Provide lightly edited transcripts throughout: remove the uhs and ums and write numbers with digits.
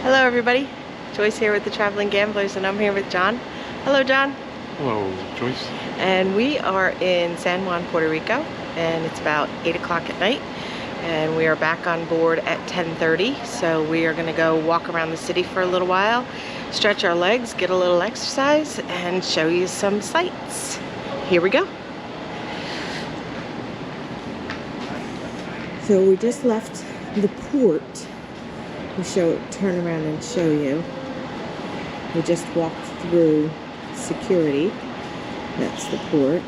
Hello everybody, Joyce here with the Traveling Gamblers, and I'm here with John. Hello John. Hello Joyce. And we are in San Juan, Puerto Rico, and it's about 8 o'clock at night, and we are back on board at 10:30. So we are going to go walk around the city for a little while, stretch our legs, get a little exercise, and show you some sights. Here we go. So we just left the port. We'll turn around and show you. We just walked through security. That's the port.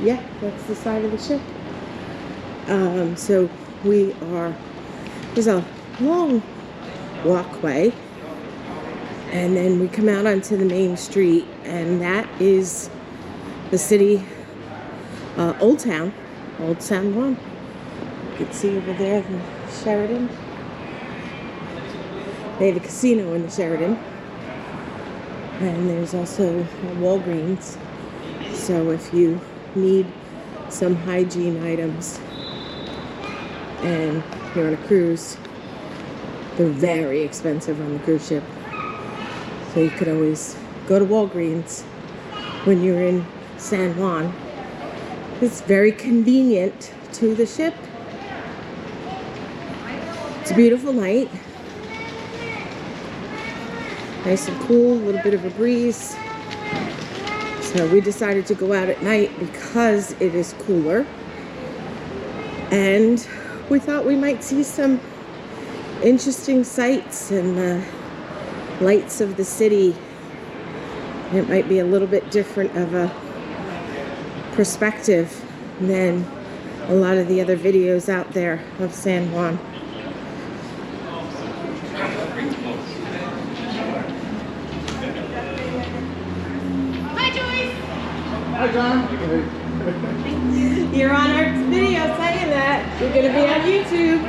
Yeah, that's the side of the ship. So there's a long walkway, and then we come out onto the main street, and that is the city, Old San Juan. You can see over there the Sheraton. They have a casino in the Sheraton. And there's also a Walgreens. So if you need some hygiene items and you're on a cruise, they're very expensive on the cruise ship. So you could always go to Walgreens when you're in San Juan. It's very convenient to the ship. It's a beautiful night. Nice and cool, a little bit of a breeze. So we decided to go out at night because it is cooler. And we thought we might see some interesting sights and the lights of the city. It might be a little bit different of a perspective than a lot of the other videos out there of San Juan. Hi, Joyce. Hi John. You're on our video saying that. You're going to be on YouTube.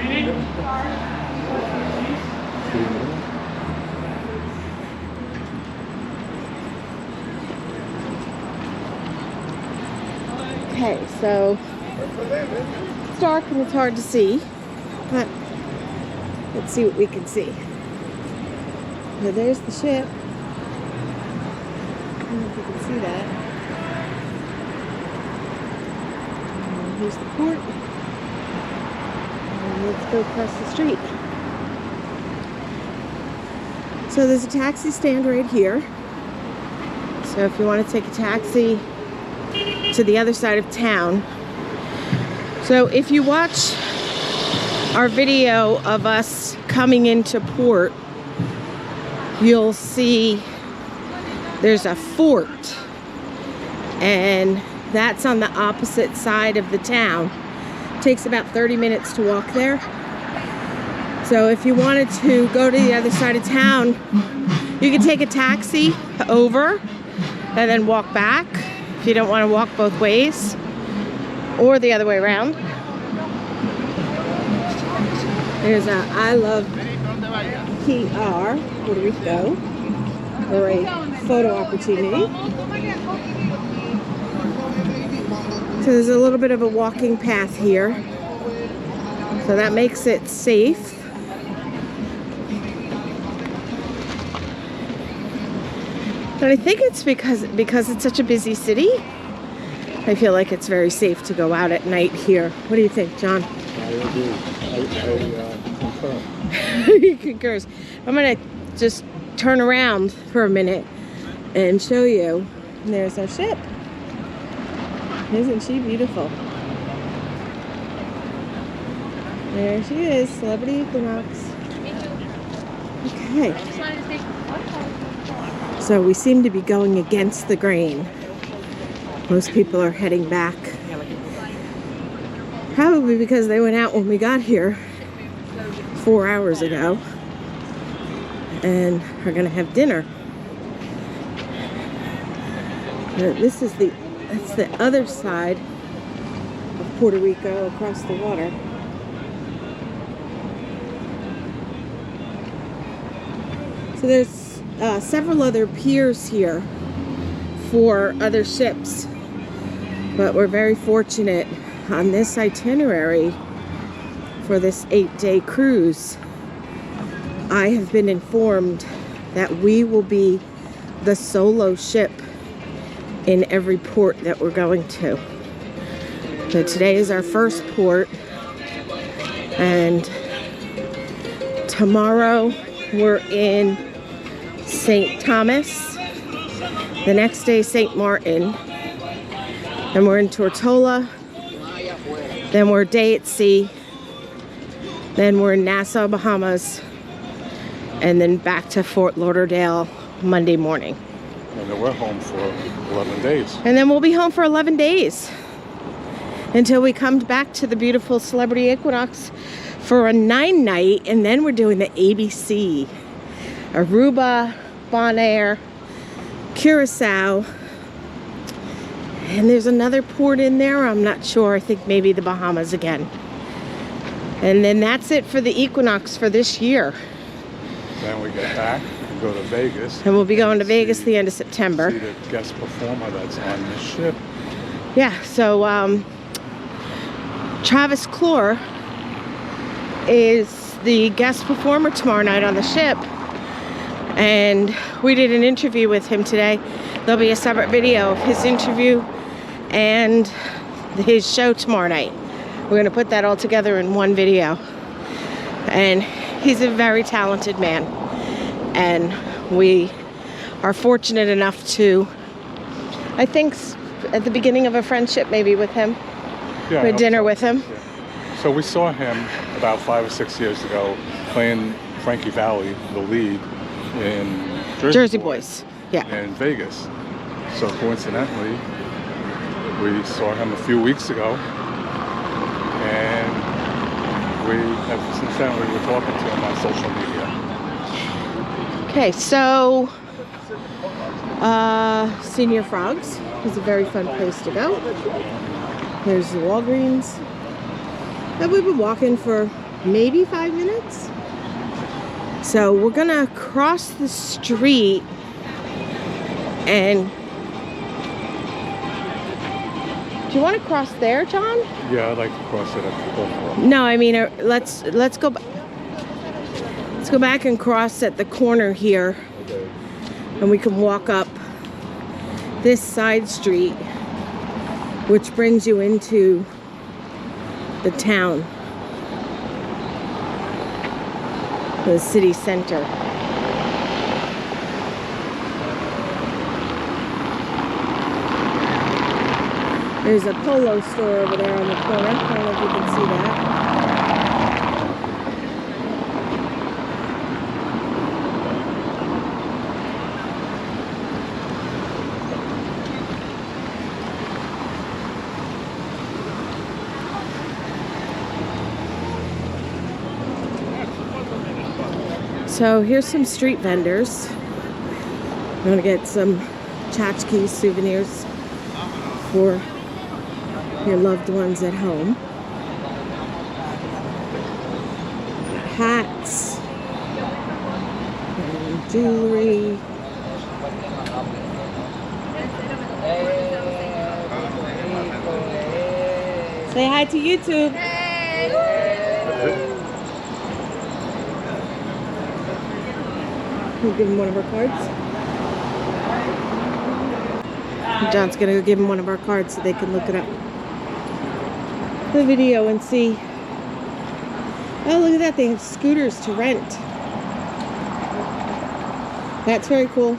Okay, so it's dark and it's hard to see, but let's see what we can see. Now there's the ship. I don't know if you can see that. And here's the port. And let's go across the street. So there's a taxi stand right here. So if you want to take a taxi to the other side of town. So if you watch our video of us coming into port, you'll see there's a fort, and that's on the opposite side of the town. It takes about 30 minutes to walk there. So if you wanted to go to the other side of town, you can take a taxi over and then walk back if you don't want to walk both ways, or the other way around. There's a I love PR Puerto Rico, or a photo opportunity. So there's a little bit of a walking path here, so that makes it safe. But I think it's because it's such a busy city, I feel like it's very safe to go out at night here. What do you think, John? I agree. I concur. He concurs. I'm going to just turn around for a minute and show you. There's our ship. Isn't she beautiful? There she is, Celebrity Equinox. Okay. So we seem to be going against the grain. Most people are heading back. Probably because they went out when we got here 4 hours ago and are going to have dinner. That's the other side of Puerto Rico across the water. So there's several other piers here for other ships, but we're very fortunate on this itinerary for this 8-day cruise, I have been informed that we will be the solo ship in every port that we're going to. So today is our first port, and tomorrow we're in St. Thomas, the next day St. Martin, then we're in Tortola, then we're a day at sea, then we're in Nassau, Bahamas, and then back to Fort Lauderdale Monday morning. And then we're home for 11 days. And then we'll be home for 11 days until we come back to the beautiful Celebrity Equinox for a 9-night, and then we're doing the ABC. Aruba, Bonaire, Curacao, and there's another port in there, I'm not sure, I think maybe the Bahamas again. And then that's it for the Equinox for this year. Then we get back and go to Vegas. And we'll be going to Vegas the end of September. See the guest performer that's on the ship. Yeah, so Travis Clore is the guest performer tomorrow night on the ship. And we did an interview with him today. There'll be a separate video of his interview and his show tomorrow night. We're going to put that all together in one video. And he's a very talented man. And we are fortunate enough to, I think, at the beginning of a friendship maybe with him. Yeah, we had dinner with him. Yeah. So we saw him about 5 or 6 years ago playing Frankie Valli, the lead, in Jersey Boys. Yeah. In Vegas. So coincidentally, we saw him a few weeks ago, and we have since then we were talking to him on social media. Okay, so Senior Frogs is a very fun place to go. Here's the Walgreens. And we've been walking for maybe 5 minutes. So we're gonna cross the street and do you want to cross there, John? Yeah, I'd like to cross it at the corner. No, I mean let's go. Let's go back and cross at the corner here, and we can walk up this side street, which brings you into the town, the city center. There's a polo store over there on the corner. I don't know if you can see that. So here's some street vendors. I'm gonna get some tchotchkes, souvenirs for your loved ones at home. Hats and jewelry. Say hi to YouTube. We'll give him one of our cards. John's gonna go give him one of our cards so they can look it up. The video and see. Oh, look at that, they have scooters to rent. That's very cool.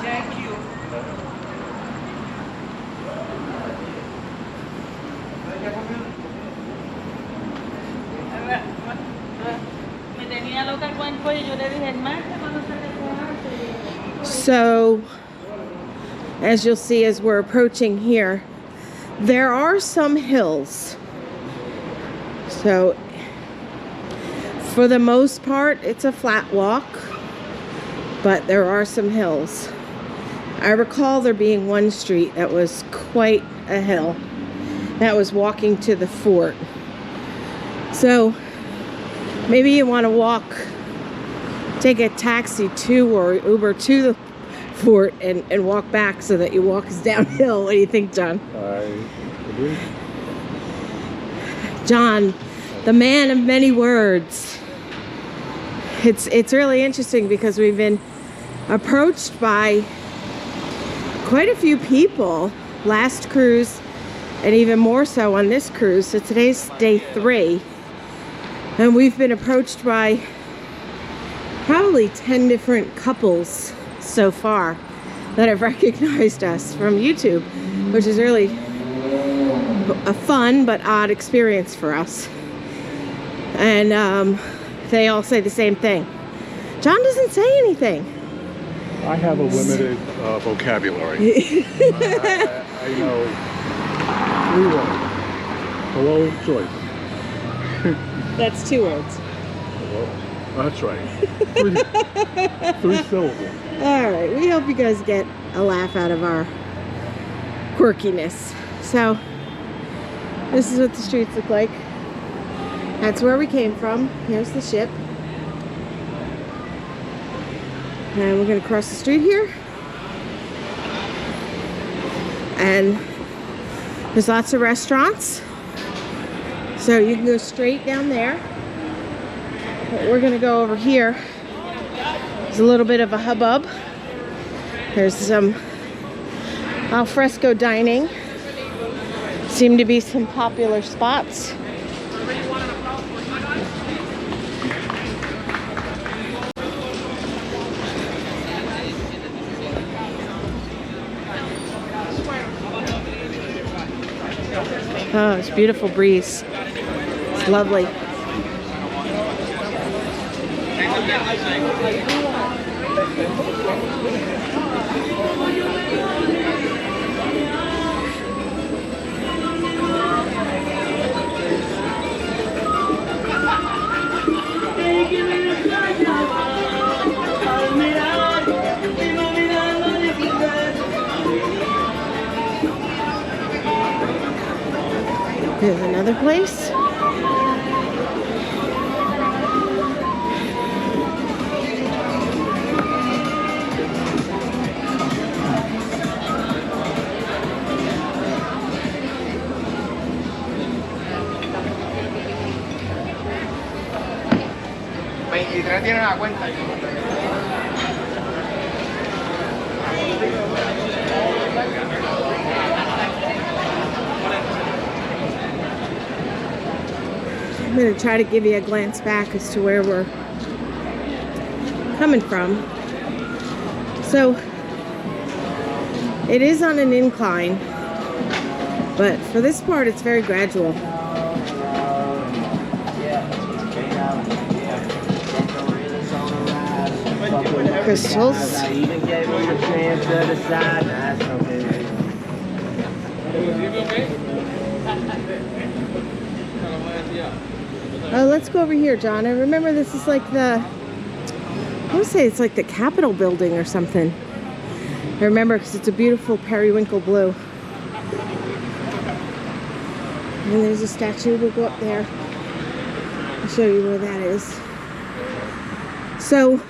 Thank you. Me tenía loca con el cuello, yo le dije, el martes cuando se recoja. So, as you'll see as we're approaching here, there are some hills. So, for the most part, it's a flat walk, but there are some hills. I recall there being one street that was quite a hill. That was walking to the fort. So, maybe you want to walk, take a taxi to or Uber to the fort and walk back so that you walk us downhill. What do you think, John? I agree. John, the man of many words. It's really interesting because we've been approached by quite a few people last cruise and even more so on this cruise. So today's day 3 and we've been approached by probably 10 different couples so far that have recognized us from YouTube, which is really a fun but odd experience for us. And they all say the same thing. John doesn't say anything. I have a limited vocabulary. I know 3 words. Hello, Joyce. That's 2 words. Hello. That's right. 3 syllables. All right, we hope you guys get a laugh out of our quirkiness. So, this is what the streets look like. That's where we came from. Here's the ship. And we're gonna cross the street here. And there's lots of restaurants. So you can go straight down there. But we're gonna go over here. There's a little bit of a hubbub. There's some al fresco dining. Seem to be some popular spots. Oh, it's a beautiful breeze. It's lovely. Here's another place. Tiene la cuenta. I'm going to try to give you a glance back as to where we're coming from. So it is on an incline, but for this part it's very gradual. Crystals. Oh, let's go over here, John. I remember this is like the, I want to say it's like the Capitol building or something. I remember because it's a beautiful periwinkle blue. And there's a statue. We'll go up there. I'll show you where that is. So,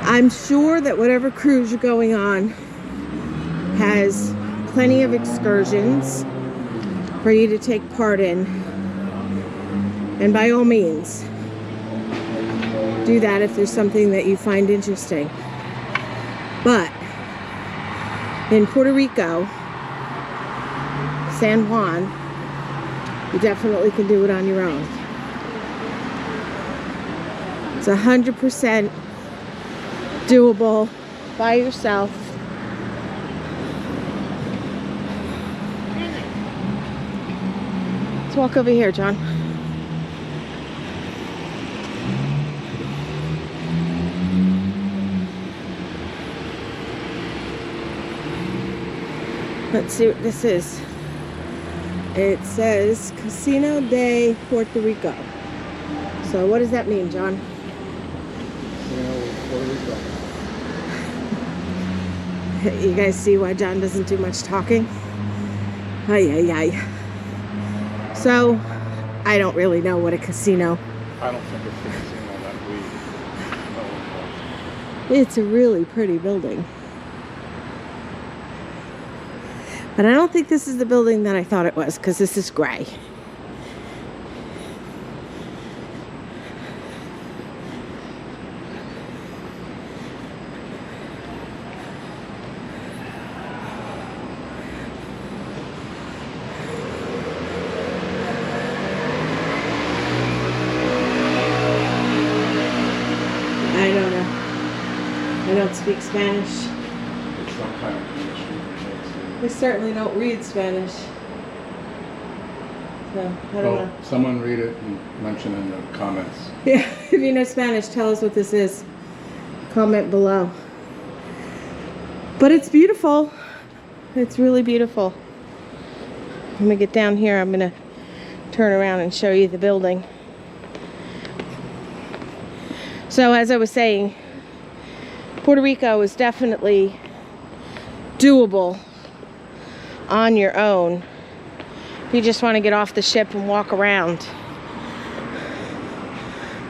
I'm sure that whatever cruise you're going on has plenty of excursions for you to take part in. And by all means, do that if there's something that you find interesting. But in Puerto Rico, San Juan, you definitely can do it on your own. It's 100% doable by yourself. Let's walk over here, John. Let's see what this is. It says Casino de Puerto Rico. So what does that mean, John? You guys see why John doesn't do much talking? Ay, ay, ay. So, I don't really know what a casino. I don't think it's the casino that we know It's a really pretty building. But I don't think this is the building that I thought it was, because this is gray. I don't know. I don't speak Spanish. It's some kind of commission. I certainly don't read Spanish. So, I don't know. Someone read it and mention in the comments. Yeah, if you know Spanish, tell us what this is. Comment below. But it's beautiful. It's really beautiful. When we get down here, I'm going to turn around and show you the building. So as I was saying, Puerto Rico is definitely doable on your own if you just want to get off the ship and walk around.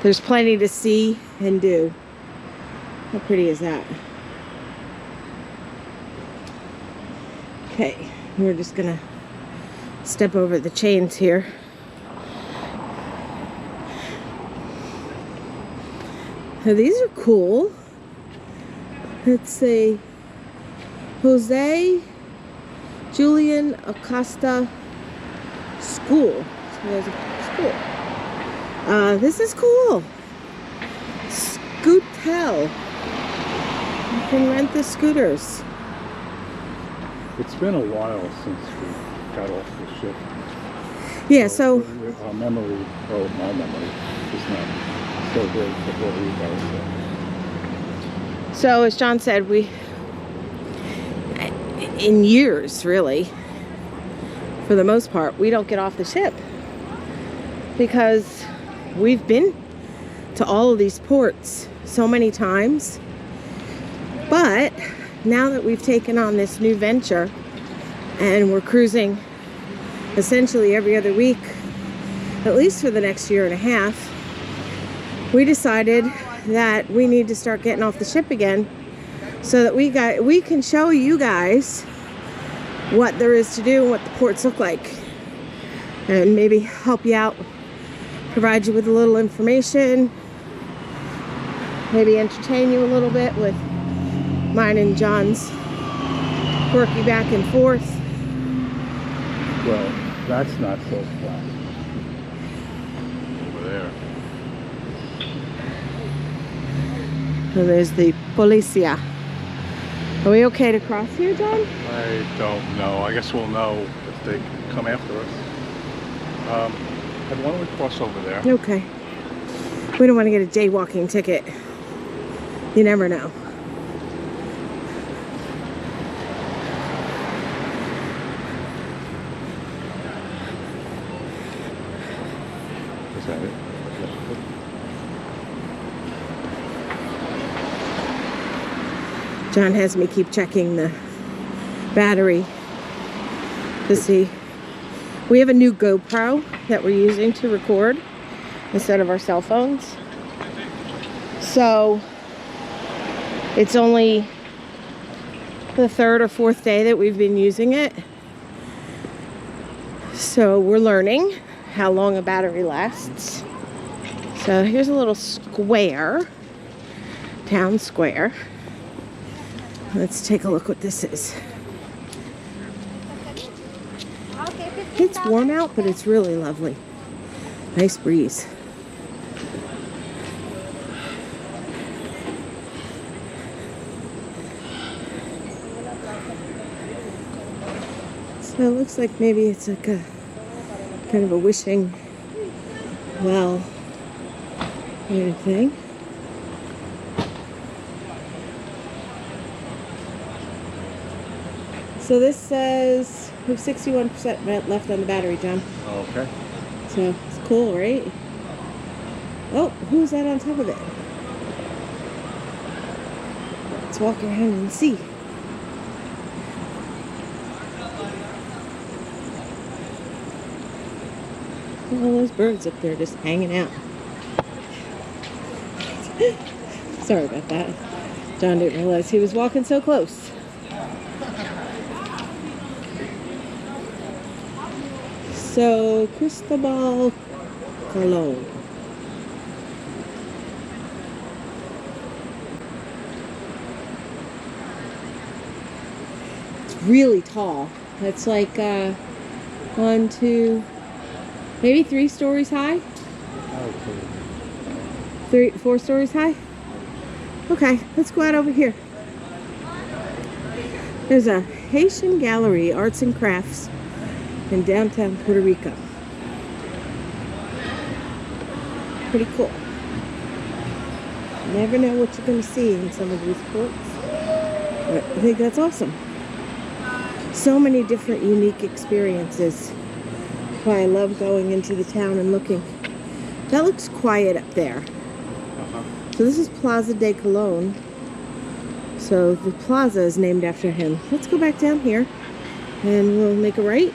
There's plenty to see and do. How pretty is that? Okay, we're just gonna step over the chains here. Now these are cool. It's a Jose Julian Acosta school. So there's a school. This is cool. Scootel. You can rent the scooters. It's been a while since we got off the ship. Yeah, so Our memory, or my memory, is not so great for Puerto Rico. So as John said, we, in years really, for the most part, we don't get off the ship because we've been to all of these ports so many times. But now that we've taken on this new venture and we're cruising essentially every other week, at least for the next year and a half, we decided that we need to start getting off the ship again so that we can show you guys what there is to do and what the ports look like, and maybe help you out, provide you with a little information, maybe entertain you a little bit with mine and John's quirky back and forth. Well, that's not so flat. Over there. So there's the Policia. Are we okay to cross here, John? I don't know. I guess we'll know if they come after us. Why don't we cross over there? Okay. We don't want to get a jaywalking ticket. You never know. Is that it? John has me keep checking the battery to see. We have a new GoPro that we're using to record instead of our cell phones. So it's only the third or fourth day that we've been using it. So we're learning how long a battery lasts. So here's a little square, town square. Let's take a look what this is. It's warm out, but it's really lovely. Nice breeze. So it looks like maybe it's like a kind of a wishing well kind of thing. So this says we have 61% left on the battery, John. Okay. So it's cool, right? Oh, who's that on top of it? Let's walk around and see. All those birds up there just hanging out. Sorry about that. John didn't realize he was walking so close. So, Cristobal Colon. It's really tall. It's like 1, 2, maybe 3 stories high? 4 stories high? Okay, let's go out over here. There's a Haitian Gallery, Arts and Crafts in downtown Puerto Rico. Pretty cool. You never know what you're going to see in some of these ports. But I think that's awesome. So many different unique experiences. That's why I love going into the town and looking. That looks quiet up there. So this is Plaza de Colon. So the plaza is named after him. Let's go back down here and we'll make a right.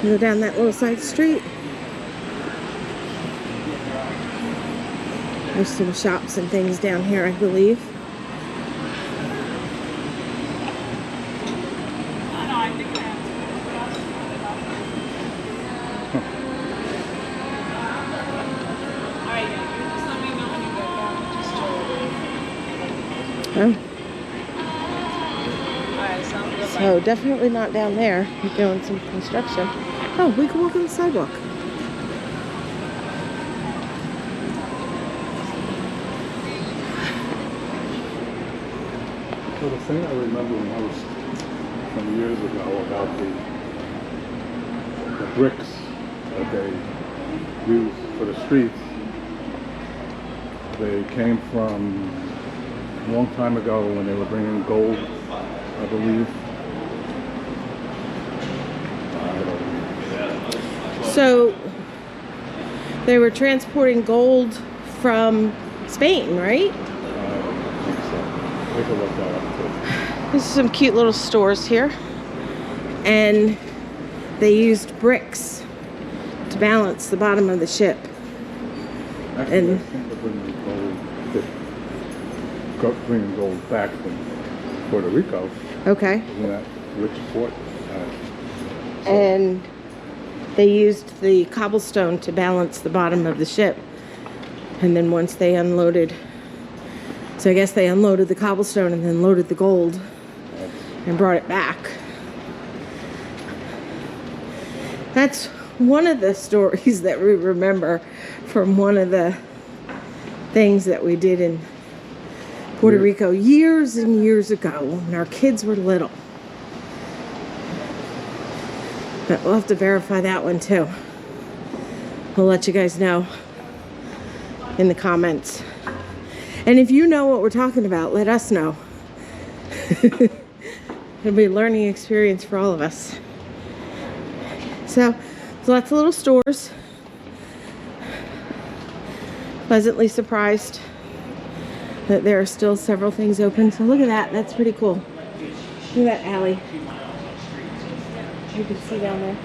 Go down that little side street. There's some shops and things down here, I believe. Oh. So definitely not down there. We're doing some construction. Oh, we can walk on the sidewalk. So the thing I remember when I was some years ago about the bricks that they used for the streets, they came from a long time ago when they were bringing gold, I believe. So they were transporting gold from Spain, right? I think so. We could look that up too. There's some cute little stores here. And they used bricks to balance the bottom of the ship. Actually, And I think they're bringing gold back from Puerto Rico. okay. Isn't that rich port? And they used the cobblestone to balance the bottom of the ship. And then once they unloaded, so I guess they unloaded the cobblestone and then loaded the gold and brought it back. That's one of the stories that we remember from one of the things that we did in Puerto Rico years and years ago when our kids were little. But we'll have to verify that one too. We'll let you guys know in the comments. And if you know what we're talking about, let us know. It'll be a learning experience for all of us. So, there's lots of little stores. Pleasantly surprised that there are still several things open. So look at that, that's pretty cool. Look at that alley. You can see down there.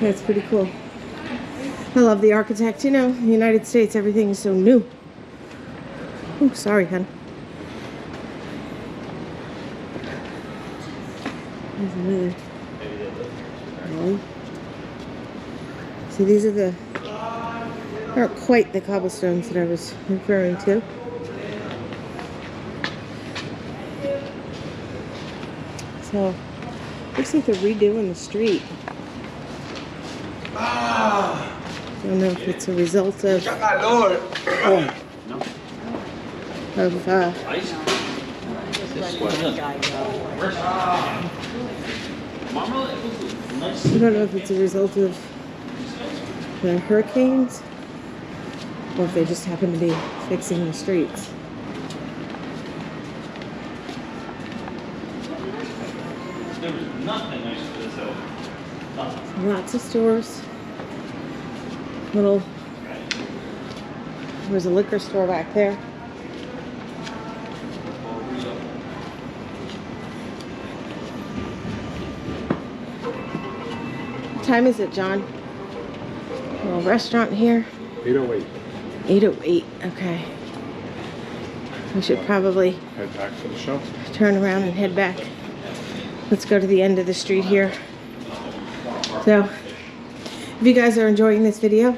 That's pretty cool. I love the architect. You know, in the United States, everything is so new. Oh, sorry, hon. There's another alley. So these are aren't quite the cobblestones that I was referring to. So, looks like they're redoing the street. I don't know if it's a result of I don't know if it's a result of the hurricanes or if they just happen to be fixing the streets. There was nothing nice for this hill. Nothing. Lots of stores. There's a liquor store back there. What time is it, John? little restaurant here. 808. 808, okay. We should probably Head back for the show. turn around and head back. Let's go to the end of the street here. So, if you guys are enjoying this video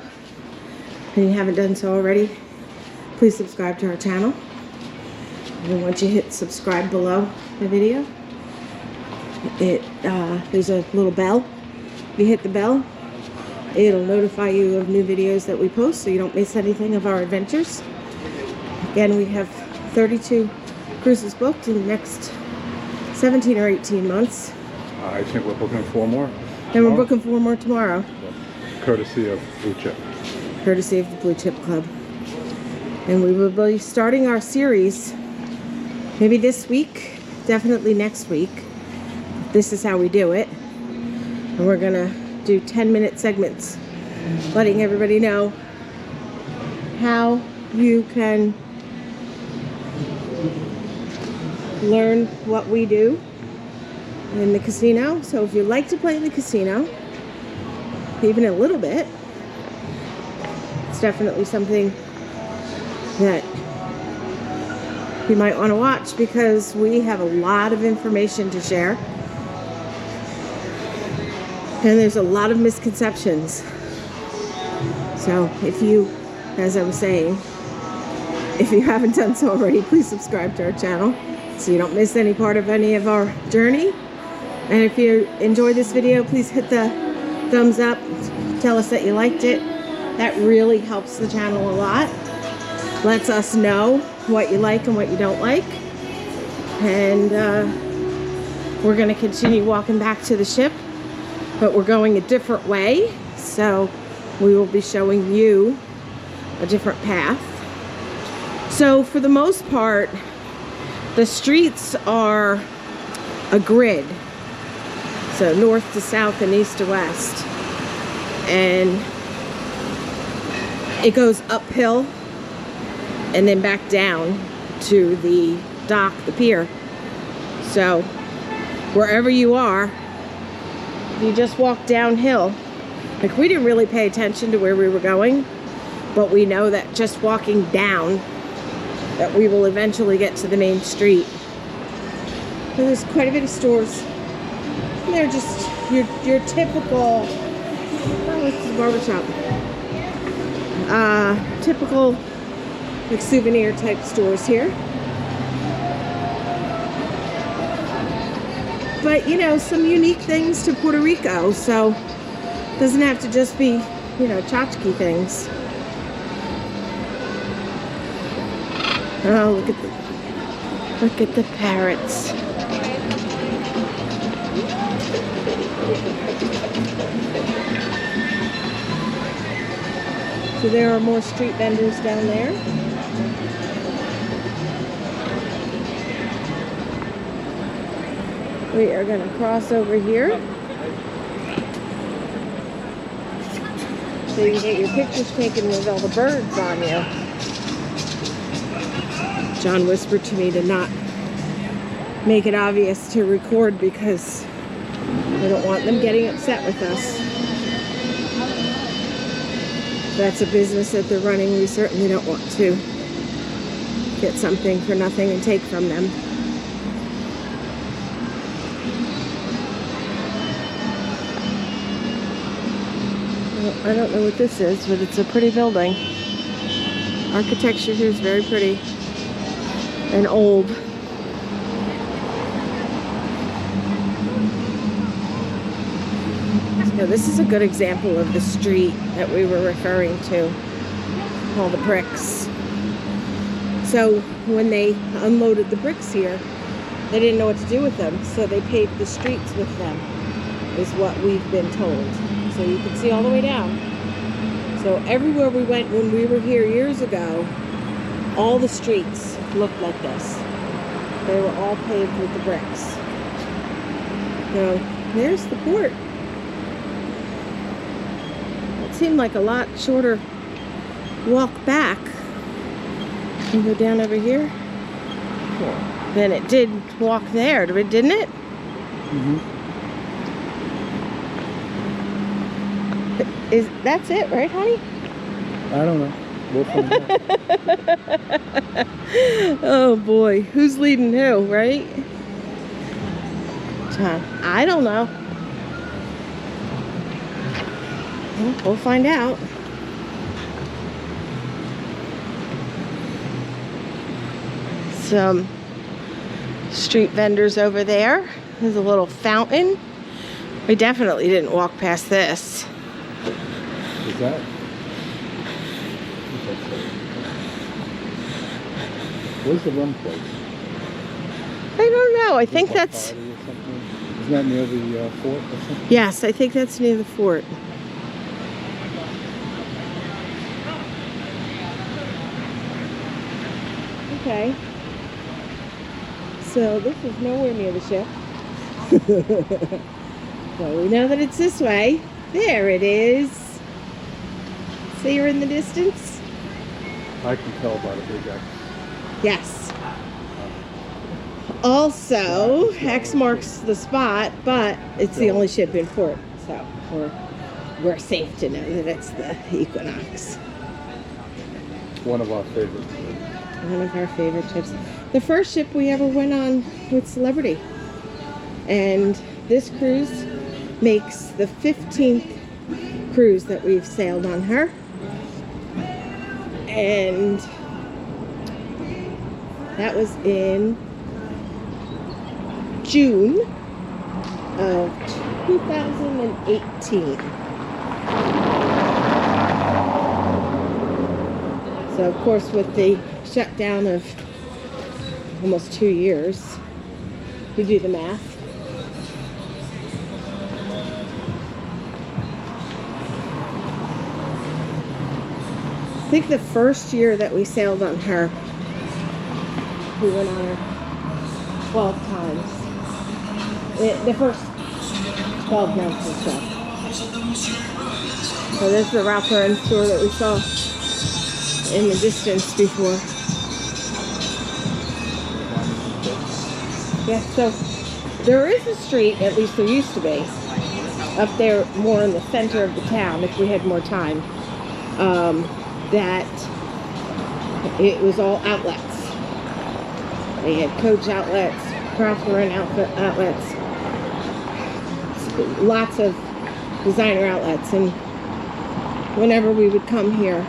and you haven't done so already, please subscribe to our channel. And once you hit subscribe below the video, there's a little bell. If you hit the bell, it'll notify you of new videos that we post so you don't miss anything of our adventures. Again, we have 32 cruises booked in the next 17 or 18 months. I think we're booking 4 more. And we're booking 4 more tomorrow. Courtesy of Blue Chip. Courtesy of the Blue Chip Club. And we will be starting our series maybe this week, definitely next week. This is how we do it. And we're gonna do 10-minute segments, letting everybody know how you can learn what we do in the casino. So if you like to play in the casino, even a little bit, it's definitely something that you might want to watch, because we have a lot of information to share and there's a lot of misconceptions. So if you, as I was saying, if you haven't done so already, please subscribe to our channel so you don't miss any part of any of our journey. And if you enjoyed this video, please hit the thumbs up, tell us that you liked it. That really helps the channel a lot. Lets us know what you like and what you don't like. And we're going to continue walking back to the ship, but we're going a different way. So we will be showing you a different path. So for the most part, the streets are a grid. So north to south and east to west. And it goes uphill and then back down to the dock, the pier. So wherever you are, you just walk downhill. Like, we didn't really pay attention to where we were going, but we know that just walking down, that we will eventually get to the main street. So there's quite a bit of stores. And they're just your typical, oh, what's the barbershop? Typical like souvenir type stores here. But you know, some unique things to Puerto Rico, so it doesn't have to just be, you know, tchotchke things. Oh, look at the parrots. So there are more street vendors down there. We are going to cross over here so you can get your pictures taken with all the birds on you. John whispered to me to not make it obvious to record because I don't want them getting upset with us. If that's a business that they're running, we certainly don't want to get something for nothing and take from them. I don't know what this is, but it's a pretty building. Architecture here is very pretty and old. So this is a good example of the street that we were referring to, all the bricks. So when they unloaded the bricks here, they didn't know what to do with them, so they paved the streets with them, is what we've been told. So you can see all the way down. So everywhere we went when we were here years ago, all the streets looked like this. They were all paved with the bricks. So there's the port. It seemed like a lot shorter walk back. You go down over here. Then it did walk there, didn't it? Mm-hmm. That's it, right, honey? I don't know. We'll find out. Oh boy, who's leading who, right? John, I don't know. Well, we'll find out. Some street vendors over there. There's a little fountain. We definitely didn't walk past this. Is that? Where's the rum place? I don't know. I think that's... Isn't that near the fort or something? Yes, I think that's near the fort. Okay. So this is nowhere near the ship. Well, we know that it's this way. There it is. See her in the distance? I can tell by the big X. Yes. Also, X marks the spot, but it's the only ship in port, so we're safe to know that it's the Equinox. One of our favorites. One of our favorite ships. The first ship we ever went on with Celebrity. And this cruise makes the 15th cruise that we've sailed on her. And that was in June of 2018. So of course with the shutdown of almost 2 years, you do the math. I think the first year that we sailed on her, we went on her 12 times. The first 12 months or so. So there's the Ralph Lauren store that we saw in the distance before. Yeah, so there is a street, at least there used to be, up there more in the center of the town if we had more time, that it was all outlets. They had Coach outlets, Ralph Lauren outlets, lots of designer outlets, and whenever we would come here,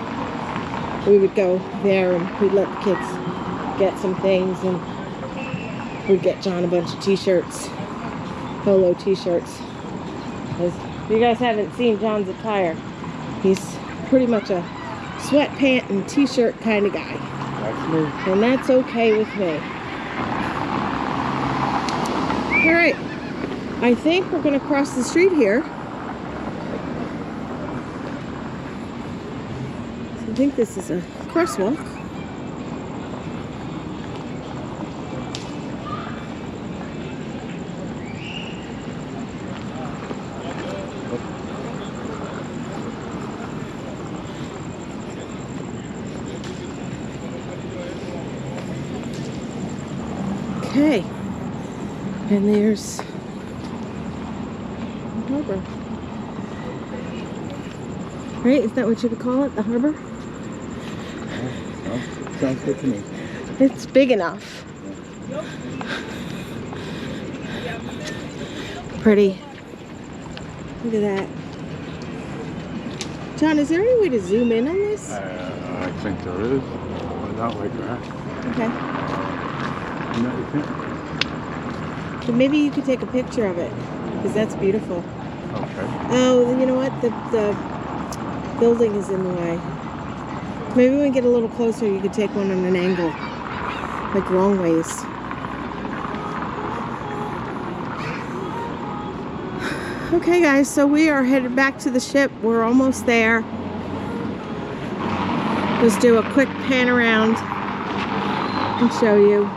we would go there and we'd let the kids get some things, and we'd get John a bunch of t-shirts, polo t-shirts. If you guys haven't seen John's attire, he's pretty much a sweatpant and t-shirt kind of guy. That's me. And that's okay with me. Alright, I think we're going to cross the street here. So I think this is a crosswalk. Okay, and there's the harbor. Right? Is that what you would call it? The harbor? Well, sounds good to me. It's big enough. Pretty. Look at that. John, is there any way to zoom in on this? I think there is, but not like that. Okay. No, you think? But maybe you could take a picture of it, because that's beautiful. Okay. Oh, you know what? The building is in the way. Maybe when we get a little closer, you could take one on an angle, like long ways. Okay, guys, so we are headed back to the ship. We're almost there. Let's do a quick pan around and show you.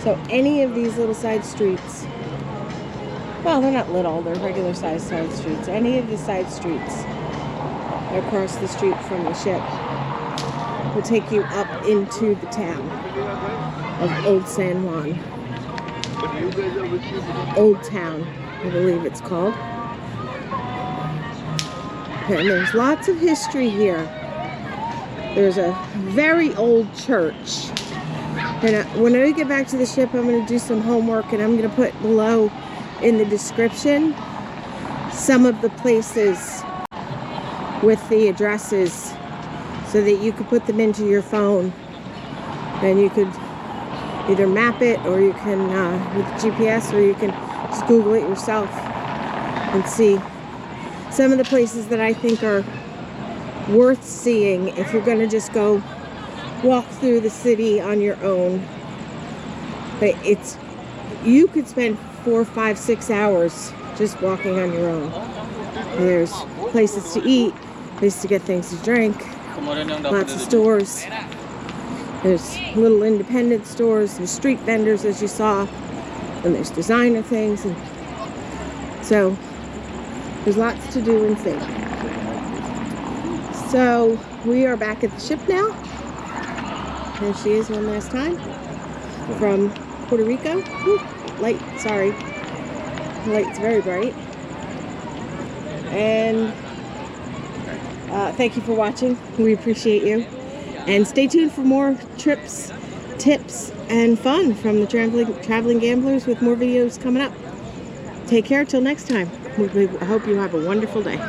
So any of these little side streets, well, they're not little, they're regular sized side streets. Any of the side streets across the street from the ship will take you up into the town of Old San Juan. Old Town, I believe it's called. And there's lots of history here. There's a very old church. And when I get back to the ship, I'm going to do some homework, and I'm going to put below in the description some of the places with the addresses so that you could put them into your phone, and you could either map it, or you can with GPS, or you can just Google it yourself and see some of the places that I think are worth seeing if you're going to just go walk through the city on your own. But you could spend 4, 5, 6 hours just walking on your own. There's places to eat, places to get things to drink, lots of stores. There's little independent stores, there's street vendors, as you saw, and there's designer things, and so there's lots to do and see. So we are back at the ship now. There she is one last time from Puerto Rico. Ooh, light, sorry. The light's very bright. And thank you for watching. We appreciate you. And stay tuned for more trips, tips, and fun from the Traveling Gamblers, with more videos coming up. Take care till next time. I hope you have a wonderful day.